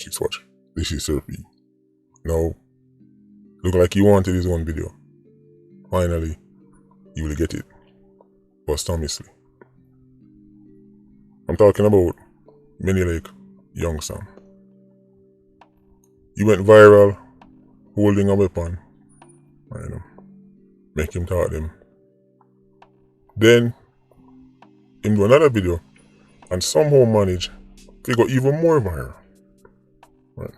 Politricks, watch. This is Sir P. Now, look like he wanted his own video. Finally, you will get it. Posthumously. I'm talking about Menelek, Youngsam. He went viral holding a weapon. Make him talk them. Then, him do another video and somehow manage to go even more viral. Right.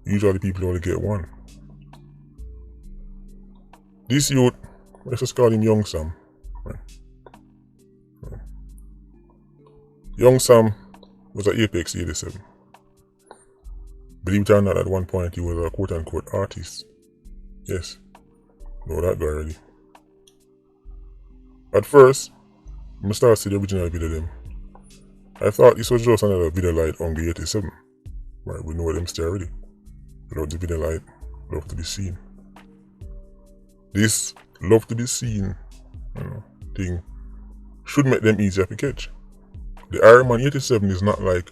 Usually people only get one. This youth, let's just call him Youngsam. Right. Youngsam was an Apex 87. Believe it or not, at one point he was a quote-unquote artist. Yes, know that guy already. At first, I started to see the original video them. I thought this was just another video light on the 87. Right, we know them still already. Without the video light, love to be seen. This love to be seen thing should make them easier to catch. The Iron Man 87 is not like,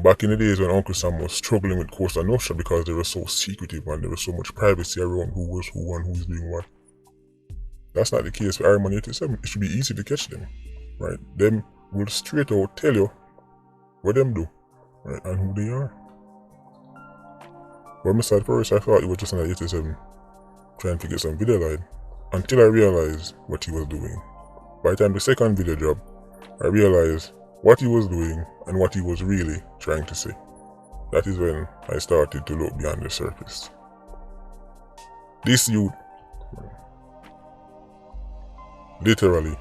back in the days when Uncle Sam was struggling with Costa Nostra because they were so secretive and there was so much privacy around who was who and who's doing what. That's not the case for Iron Man 87. It should be easy to catch them, right? Them will straight out tell you what them do, right, and who they are. When I started first, I thought it was just an 87 trying to get some video light until I realized what he was doing. By the time the second video dropped, I realized what he was doing and what he was really trying to say. That is when I started to look beyond the surface. This youth literally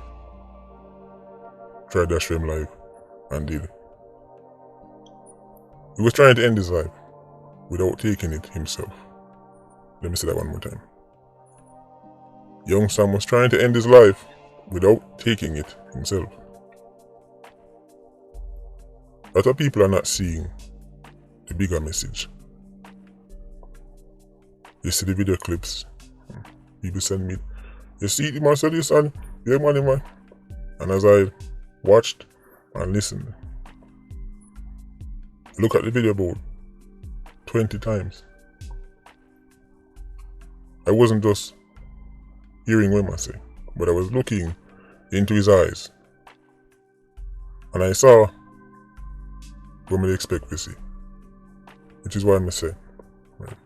tried to destroy his life and did. He was trying to end his life without taking it himself. Let me say that one more time. Youngsam was trying to end his life without taking it himself. A lot of people are not seeing the bigger message. You see the video clips, people send me, you see the man said this and yeah man. And as I watched and listened, look at the video about 20 times. I wasn't just hearing what I say, but I was looking into his eyes. And I saw what I expect to see. Which is why I say, right,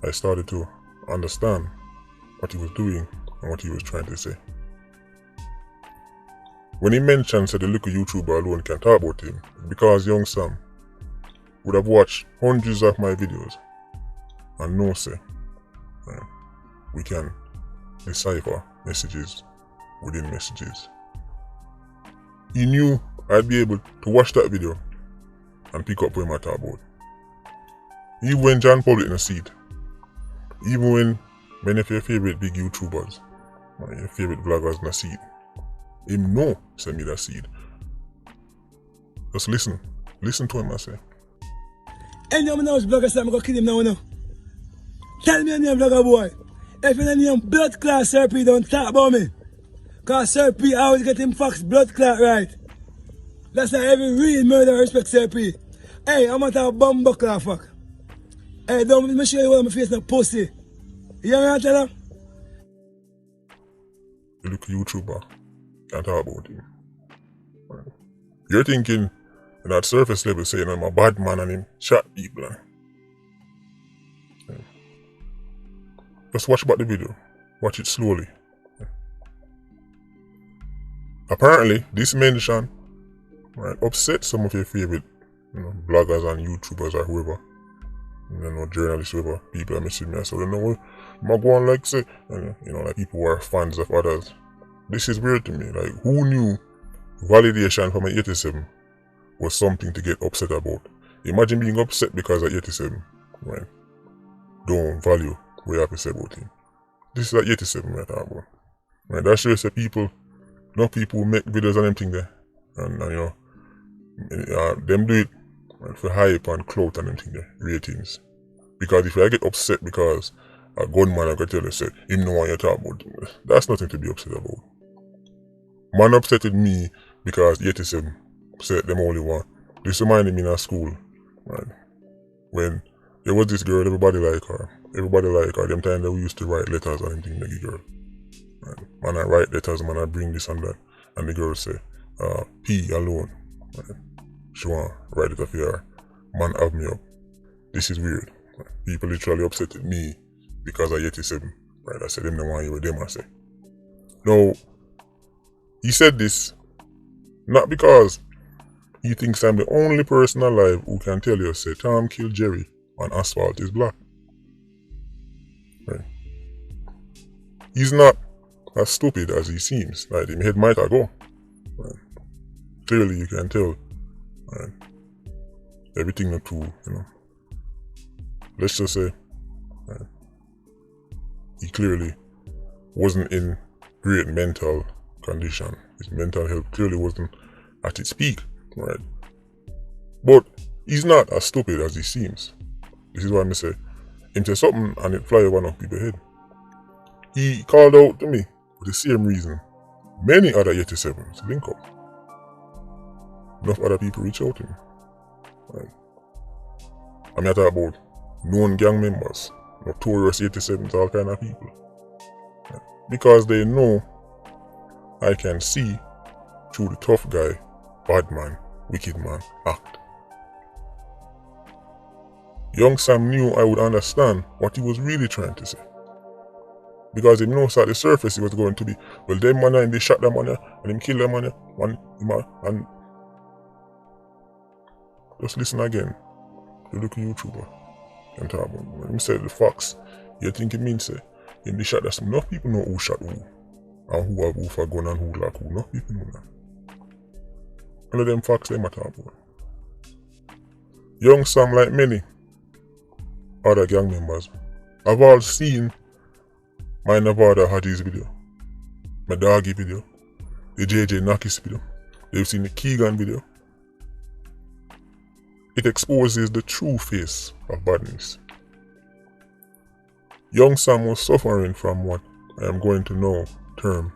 I started to understand what he was doing and what he was trying to say. When he mentioned that the little YouTuber alone can talk about him, because Youngsam would have watched hundreds of my videos and know say, right, we can decipher messages within messages. He knew I'd be able to watch that video and pick up what I talk about. Even when John Paul in a seat, even when many of your favorite big YouTubers, your favorite vloggers in a seat, him know send me that seed. Just listen to him I say. Any of those vloggers I'm gonna kill him now. Tell me your name, vlogger boy. If your name blood clot Sir P, don't talk about me. Cause Sir P always get him Fox blood clot right. That's not every real murder respect Sir P. Hey, I'm gonna bomb buckler fuck. Hey, don't let me show you what my face no pussy. You hear me I tell her? You look YouTuber, can't talk about him. You're thinking in that surface level saying I'm a bad man and him shot people. Just watch about the video. Watch it slowly. Apparently, this mention upset some of your favorite bloggers and YouTubers or whoever. Journalists, whoever, people that message me. I said, what I'm going like say, and, like people who are fans of others. This is weird to me. Like, who knew validation from an 87 was something to get upset about? Imagine being upset because of 87, right? Don't value what you have to say about him. This is like 87 right now, right? That shows that people who make videos and them thing there, and them do it for hype and clout and them thing there, ratings. Because if I get upset because a gunman I can tell you say him know what you talk about, that's nothing to be upset about. Man upset with me because 87 said them only one. This reminded me in school right? When there was this girl, everybody like her. Everybody like her. Them time that we used to write letters and everything like a girl. Right? Man, I write letters, man, I bring this and that. And the girl say, P alone. Right? She want write it off here. Man, have me up. This is weird. Right? People literally upset at me because of 87. Right? I said, them don't want you with them, I say. No, he said this not because he thinks I'm the only person alive who can tell you, say, Tom killed Jerry and asphalt is black. Right? He's not as stupid as he seems. Right? His head might go. Right? Clearly you can tell. Right? Everything not true, you know. Let's just say, right, he clearly wasn't in great mental condition. His mental health clearly wasn't at its peak, right? But he's not as stupid as he seems. This is why I say, him say something and it fly over enough people's head. He called out to me for the same reason many other 87s link up. Enough other people reach out to me. Right? I mean, I talk about known gang members, notorious 87s, all kind of people. Right? Because they know I can see through the tough guy, bad man, wicked man act. Youngsam knew I would understand what he was really trying to say. Because he knows at the surface he was going to be, well, them man and they shot them man and him kill them man and just listen again. You look at YouTuber and talk about when him said the facts, you think it means say him they shot that enough people know who shot who and who have who for gun and who like who. Enough people know that. All of them facts they matter about. Youngsam, like many other gang members, have all seen my Nevada Hodgitis video, my Doggy video, the JJ Nakis video. They've seen the Keegan video. It exposes the true face of badness. Youngsam was suffering from what I am going to now term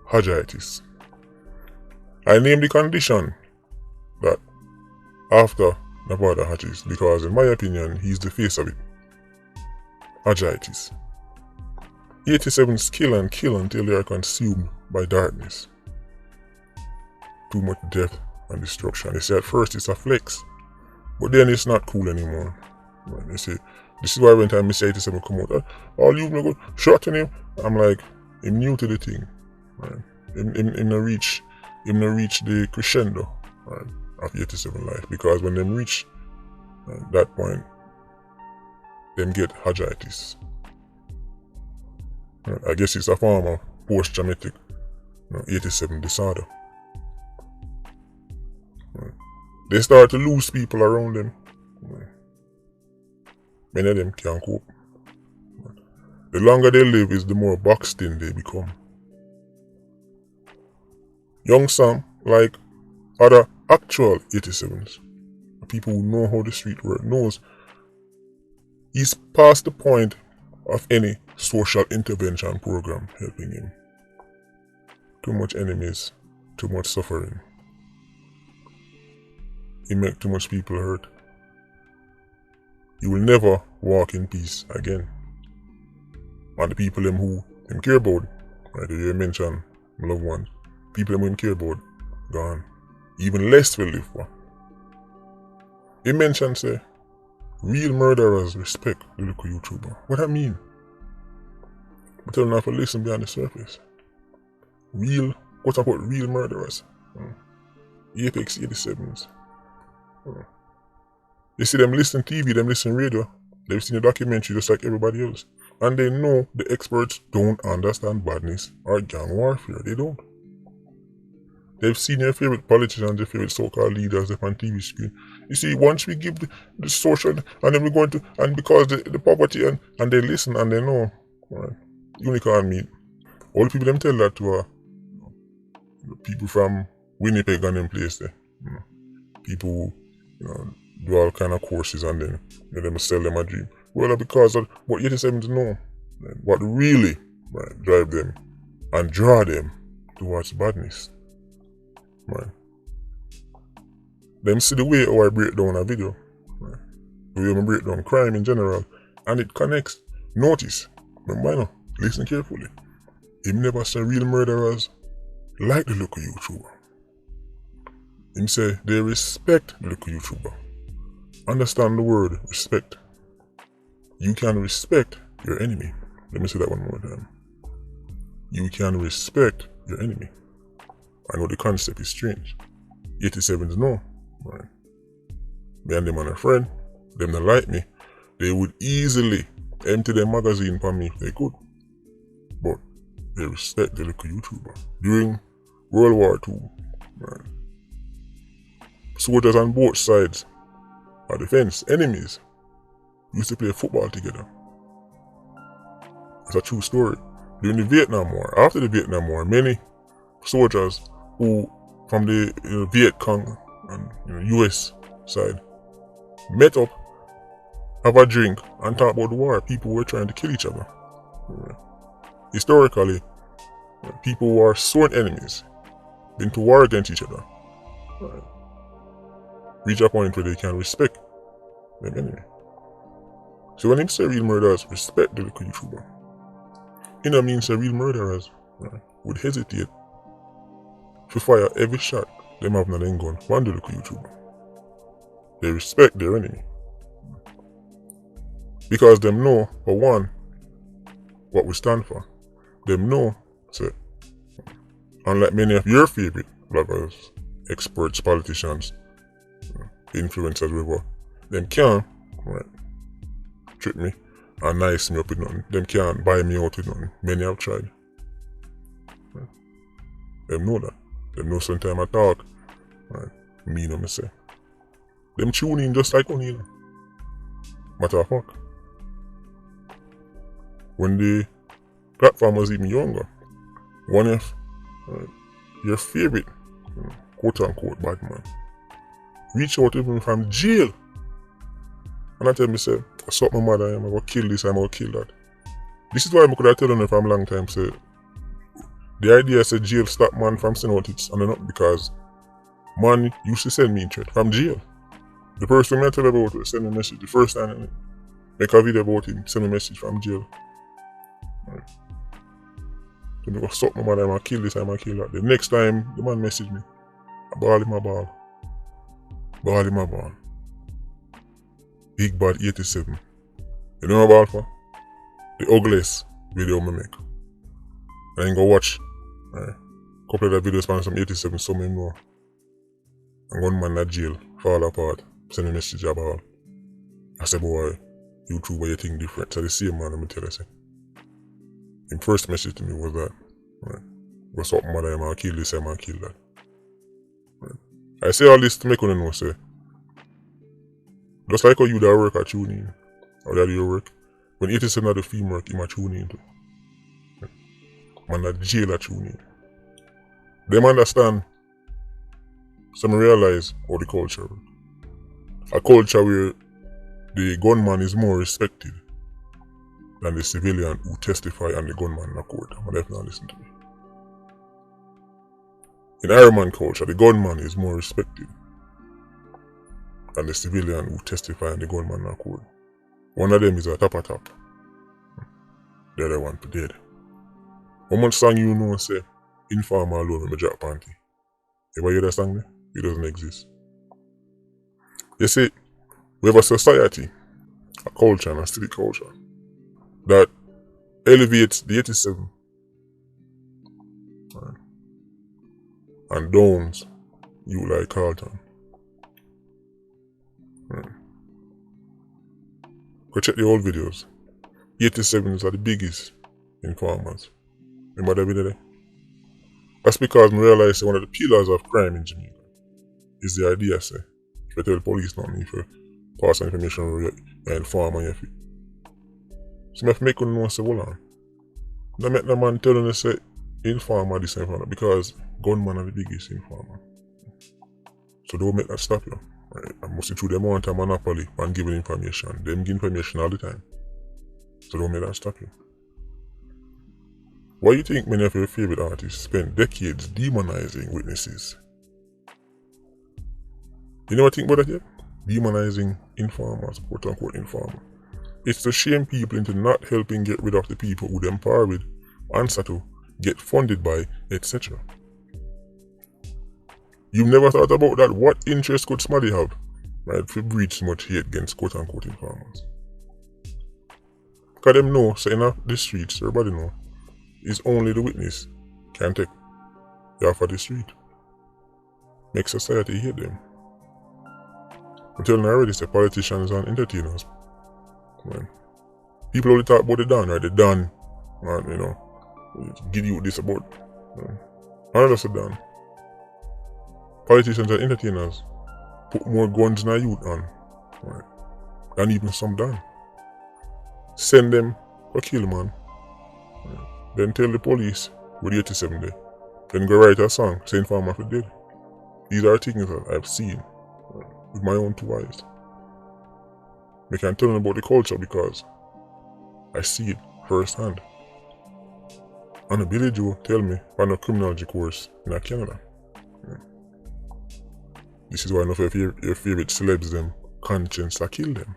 Hodgitis. I named the condition that after Nevada Hodgitis because in my opinion he's the face of it. Hodgitis. 87s kill and kill until they are consumed by darkness. Too much death and destruction. They say at first it's a flex, but then it's not cool anymore. Right? They say, this is why when time Mr. 87 come out, all you go shot on him. I'm like, I'm new to the thing. Right? In the reach the crescendo, right, of 87 life. Because when them reach that point, them get Hodgitis. Right? I guess it's a form of post-traumatic 87 disorder. Right? They start to lose people around them. Right? Many of them can't cope. Right? The longer they live is the more boxed in they become. Youngsam, like other actual 87s, people who know how the street works, knows he's past the point of any social intervention program helping him. Too much enemies, too much suffering. He make too much people hurt. He will never walk in peace again. And the people him who him care about, right? You mention loved ones. People him who him care about, gone. Even less will live for. He mentioned say, real murderers respect the local YouTuber. What that mean? I tell them not to listen behind the surface. Real, quote unquote, real murderers. Apex 87s. They see them listen TV, them listen radio. They've seen the documentary just like everybody else. And they know the experts don't understand badness or gang warfare. They don't. They've seen their favorite politicians, their favorite so-called leaders up on TV screen. You see, once we give the social, and then we're going to, and because the poverty, and they listen and they know, right, unicorn meat. All the people them tell that to people from Winnipeg and them place there. People who do all kind of courses and then them sell them a dream. Well, because of what 87s know, right, what really drive them and draw them towards badness. Right. Them see the way how I break down a video. we will break down crime in general, and it connects. Notice, remember now, listen carefully. Him never say real murderers like the local YouTuber. Him say they respect the local YouTuber. Understand the word respect. You can respect your enemy. Let me say that one more time. You can respect your enemy. I know the concept is strange. 87s know. Right. Me and them and a friend, them that like me, they would easily empty their magazine for me if they could. But they respect the local YouTuber. During World War II, right, soldiers on both sides of the fence, enemies, used to play football together. It's a true story. During the Vietnam War, after the Vietnam War, many soldiers who from the Viet Cong and US side met up, have a drink, and talk about the war. People were trying to kill each other. Historically, people who are sworn enemies, been to war against each other, reach a point where they can respect them enemy. So when him say real murderers respect the local YouTuber, it don't mean say real murderers would hesitate to fire every shot them have in their gun on the local YouTuber. They respect their enemy. Because them know, for one, what we stand for. Them know, say, unlike many of your favorite bloggers, experts, politicians, influencers, whatever, them can't trick me and nice me up with nothing. Them can't buy me out with nothing. Many have tried. Them know that. Them know sometimes I talk, me know me say. Them tune in just like only, matter of fact. When the platform was even younger, one of your favorite, quote unquote, bad man, reach out to me from jail. And I tell me, say, I saw my mother, I'm going to kill this, I'm going to kill that. This is why I could have told them from a long time, say, the idea is jail stop man from sending out it, and not because man used to send me in threat from jail. The person I tell about it, send a message, the first time I make a video about him, send a message from jail. So I go suck my mother, I'm going to kill this, I'm going to kill that. The next time the man message me, I ball him a ball. Ball him a ball. Big Bad 87. You know what ball for? The ugliest video I make. I ain't go watch a couple of the videos from some 87, some of know. And one man in jail, fall apart, send a message about. I say, boy, YouTube, why you think different? So the same man, let me tell you, say. His first message to me was that, what's up, mother, I'm gonna kill this, I'm gonna kill that. I say all this to make you know, say, just like how you that work at tune in, or that your work, when 87 of the film work, you might tune in too. Man that jail at tune in. Them understand, some realize how the culture work. A culture where the gunman is more respected than the civilian who testify and the gunman in a court. But if not listen to me. In Ironman culture, the gunman is more respected than the civilian who testify and the gunman in a court. One of them is a tap. The other one for dead. How much song you know say, Informer alone with my drop panty? Ever hear that song there? It doesn't exist. You see, we have a society, a culture and a civic culture that elevates the 87 and downs you like Carlton. Go check the old videos. 87s are the biggest informers. Remember that video there? That's because I realized one of the pillars of crime in Jamaica is the idea, say, if you tell the police nothing, if you pass information over you inform on your feet. So I have to make them know, say, hold on. Don't make the man tell them, say, informer this informer, because gunman are the biggest informer. So don't make that stop you. Right? I must through them want a monopoly on giving information. Them give information all the time. So don't make that stop you. Why do you think many of your favorite artists spend decades demonizing witnesses? You know what I think about that yet? Demonizing informers, quote unquote informer. It's to shame people into not helping get rid of the people who them power with, answer to, get funded by, etc. You've never thought about that? What interest could somebody have, right, to breed so much hate against quote unquote informers? Because them know, saying off the streets, everybody know, is only the witness can take you off of the street. Make society hate them. I'm telling you already, say politicians and entertainers. Man. People only talk about the Don, right? The Don, and, you know, give you this about. Another said Don. Politicians and entertainers put more guns in our youth on, right, than even some Don. Send them to kill man. Right. Then tell the police with the 87 day. Then go write a song saying farmer for dead. These are things that I've seen with my own 2 eyes. I can tell them about the culture because I see it firsthand. And a Billy Joe tell me on a criminology course in Canada. This is why enough of your favorite celebs them conscience I kill them.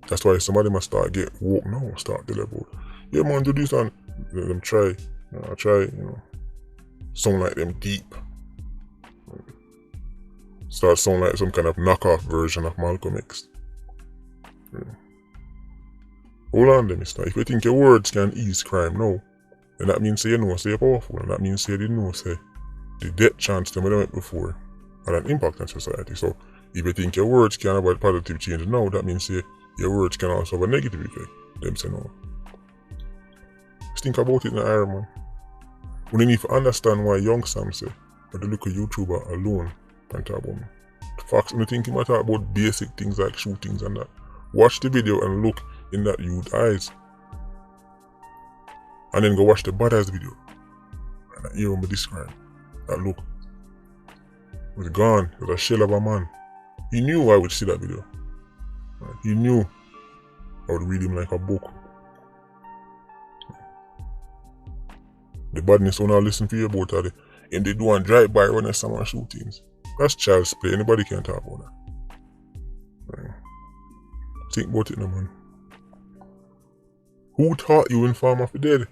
That's why somebody must start get woke now, start tell about, yeah man, do this and them try, you know, sound like them deep. Start sound like some kind of knockoff version of Malcolm X. Hold on them, mister. If you think your words can ease crime now, then that means say you know say you're powerful, and that means say you didn't know say the death chance them went before had an impact on society. So if you think your words can have a positive change now, that means say your words can also have a negative effect. Them say no. Just think about it in the air, man. We need to understand why Youngsam say, but the look of YouTuber alone can talk about me. The facts, when you think he might talk about basic things like shootings and that, watch the video and look in that youth eyes. And then go watch the badass video. And hear him describe that look. It was gone, it was a shell of a man. He knew I would see that video. He knew I would read him like a book. The badness when I listen to you about that, and they do and drive-by running summer shootings. That's child's play, anybody can talk about that. Think about it now, man. Who taught you Informer for Dead?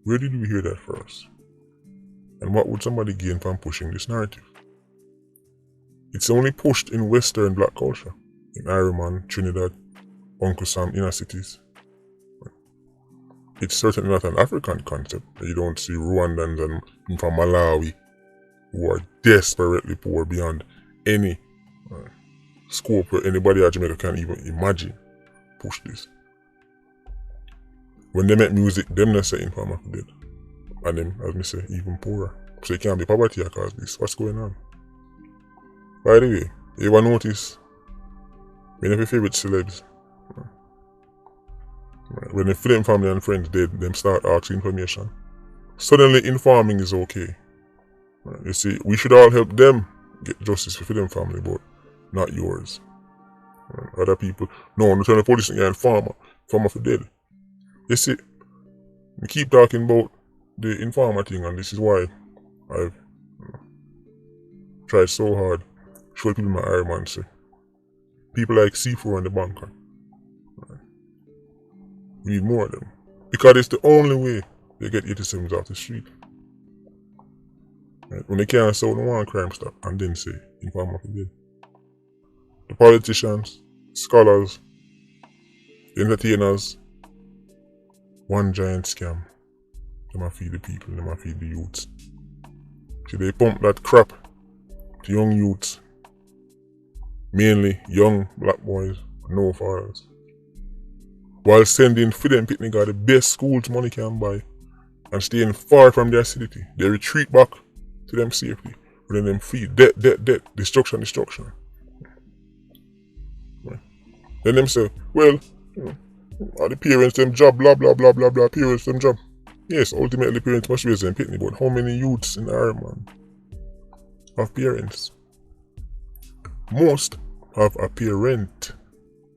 Where did you hear that first? And what would somebody gain from pushing this narrative? It's only pushed in Western black culture, in Iron, Trinidad, Uncle Sam inner cities. It's certainly not an African concept. You don't see Rwandans and people from Malawi who are desperately poor beyond any scope where anybody at Jamaica can even imagine push this. When they make music, them not say Informer for Dead. And them, as me say, even poorer. So it can't be poverty because this. What's going on? By the way, you ever notice many of your favorite celebs, when they film family and friends dead, them start asking information. Suddenly informing is okay. You see, we should all help them get justice for them family, but not yours. Other people, no, I'm telling the police and informer for dead. You see, we keep talking about the informer thing, and this is why I've tried so hard to show people my Iron Man say. People like C4 and the banker. We need more of them. Because it's the only way they get 87s off the street. Right? When they can't sell the one crime stop and then say, Informer for Dead. The politicians, scholars, the entertainers, one giant scam. They might feed the people, they might feed the youths. See, they pump that crap to young youths. Mainly young black boys, no fathers. While sending for them picnic at the best schools money can buy and staying far from their acidity, they retreat back to them safely. But then them feed death, destruction. Right. Then them say, well, are the parents them job, blah blah blah blah blah, parents them job. Yes, ultimately parents must raise them picnic, but how many youths in Ireland have parents? Most have a parent.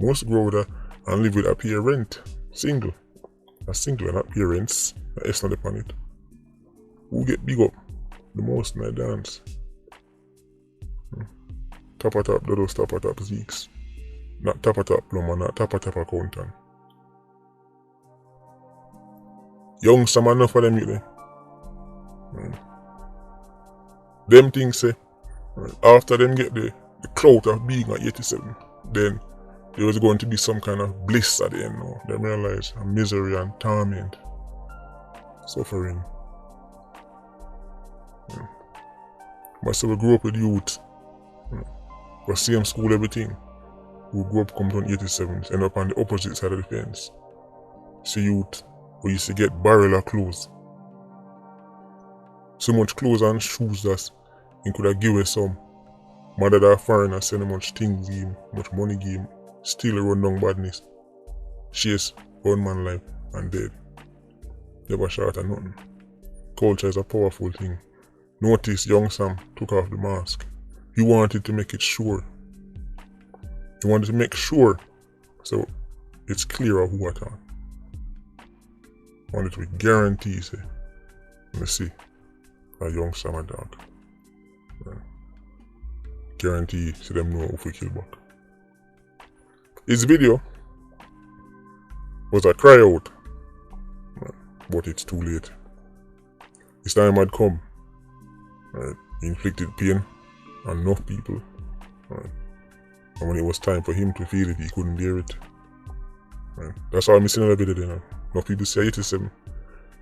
Most grow there and live with a parent. Single. A single and not parents. It's not upon it. Who get big up the most in the dance? top those top Zeeks. Not top plumber, not top accountant. Youngsam enough for them you there. Them things say, after them get the clout of being at 87, then there was going to be some kind of bliss at the end now. They realize misery and torment, suffering. But so we grew up with youth, we same school, everything. We grew up, come to 87s, end up on the opposite side of the fence. See youth, we used to get barrel of clothes. So much clothes and shoes that he could have given some. Mother that foreign and send much things give him, much money give him, still run down badness. Chase one man life and dead. Never shot at nothing. Culture is a powerful thing. Notice Youngsam took off the mask. He wanted to make it sure. He wanted to make sure so it's clear of who I thought. Wanted to be guaranteed, say. Let me see. A Youngsam a dog. Guarantee so them know if we kill back. His video was a cry out, but it's too late. His time had come. He inflicted pain on enough people. And when it was time for him to feel it, he couldn't bear it. That's all I'm missing in a video there. Enough people say 87.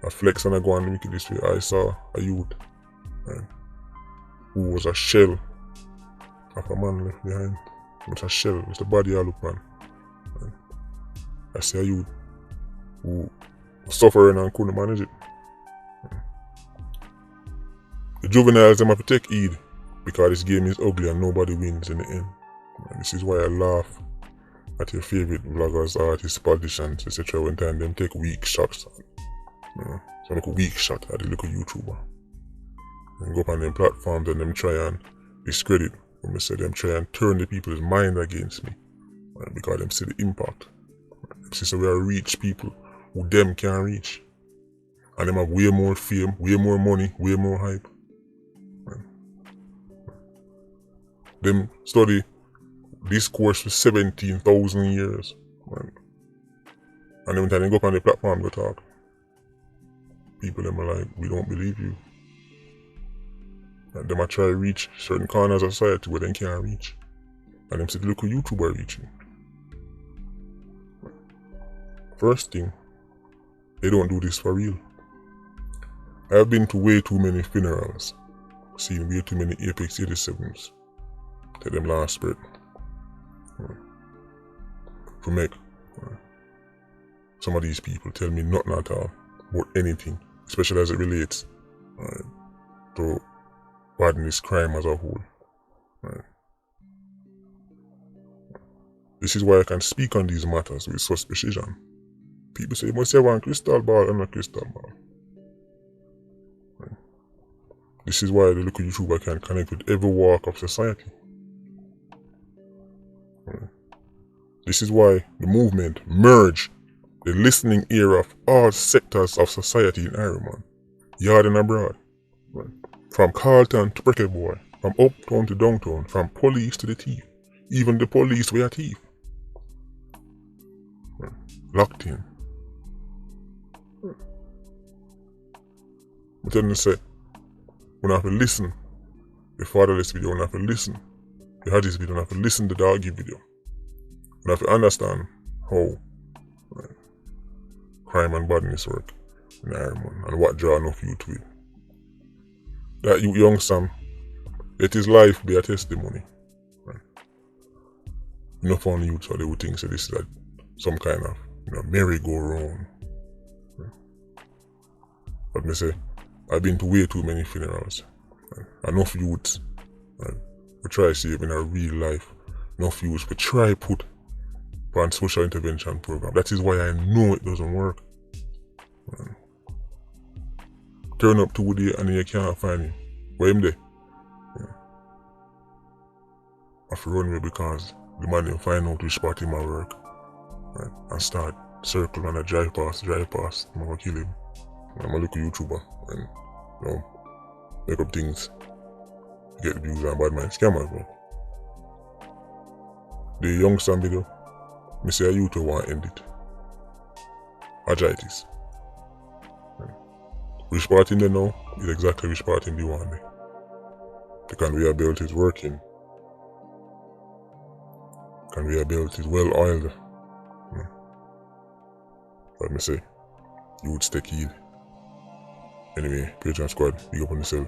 A flex and I go and make it this way. I saw a youth who was a shell of a man left behind. It was a shell, it's the body I look man. I see a youth who was suffering and couldn't manage it. The juveniles them have to take heed because this game is ugly and nobody wins in the end. This is why I laugh at your favorite vloggers, artists, politicians, etc. when time them take weak shots. So like a weak shot at the little YouTuber. And go up on them platforms and them try and discredit. When I say them try and turn the people's mind against me. Because them see the impact. Them see so we are reach people who them can't reach. And them have way more fame, way more money, way more hype. Them study this course for 17,000 years. And then when they go up on the platform to talk, people them are like, we don't believe you. And them are try to reach certain corners of society where they can't reach. And them see the local YouTuber reaching. First thing, they don't do this for real. I have been to way too many funerals, seen way too many Apex 87s. Take them last spirit. To make some of these people tell me nothing at all about anything, especially as it relates to badness, crime as a whole. This is why I can speak on these matters with such precision. People say, you must have one crystal ball. I'm not crystal ball. This is why the local YouTuber can connect with every walk of society. This is why the movement merged the listening ear of all sectors of society in Ireland, yard and abroad. From Carlton to Brickle Boy, from uptown to downtown, from police to the thief. Even the police were a thief. Locked in. I'm telling you, say, when I have to listen, the fatherless video, when I have to listen, the Hodgitis video, when I have to listen to the doggy video, when I have to understand how crime and badness work in Ireland and what draw enough you to it. That Youngsam, let his life be a testimony. Enough on youth so they would think so this is some kind of merry-go-round. But me say, I've been to way too many funerals. Enough youths we try to save in our real life. Enough youths we try put on social intervention program. That is why I know it doesn't work. Turn up to Woody and you can't find him. Where him there? I have to run away because the man didn't find out which spot him at work. And start circle and I drive past, I'm gonna kill him. I'm a little YouTuber and make up things, get views and bad mind scammers, bro. the Youngsam video, me say a YouTube want to end it. Hodgitis. Which part in there now is exactly which part in the one there. The conveyor belt is working. Conveyor belt is well oiled. But me say, you would stay keyed. Anyway, Patreon squad, big up on yourself.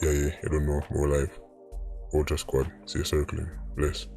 Yeah, you don't know, more live. Ultra squad, see you circling. Bless.